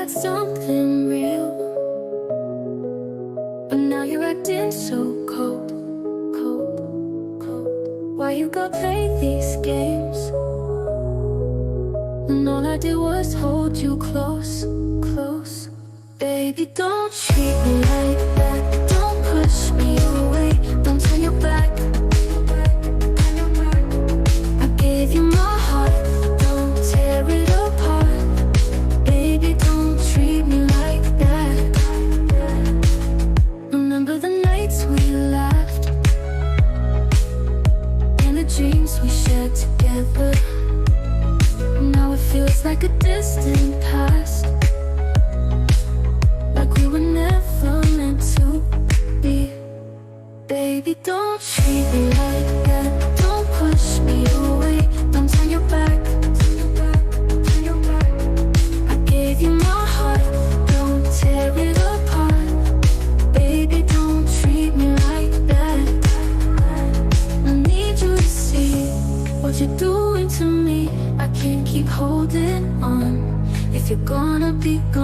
had something real, but now you're acting so cold, cold, cold. Why you gotta play these games when all I did was hold you close, close? Baby, don't treat me like that. Don't push me away. Don't turn your back. I gave you my heart. Don't tear it apart. Baby, don't treat me like that. Remember the nights we laughed and the dreams we shared together. Now it feels like a distant past, like we were never meant to be. Baby, don't treat me like that. Don't push me away. Don't turn your back. I gave you my heart. Don't tear it apart. Baby, don't treat me like that. I need you to see what you're doing to me. I can't keep holding on if you're gonna be gone.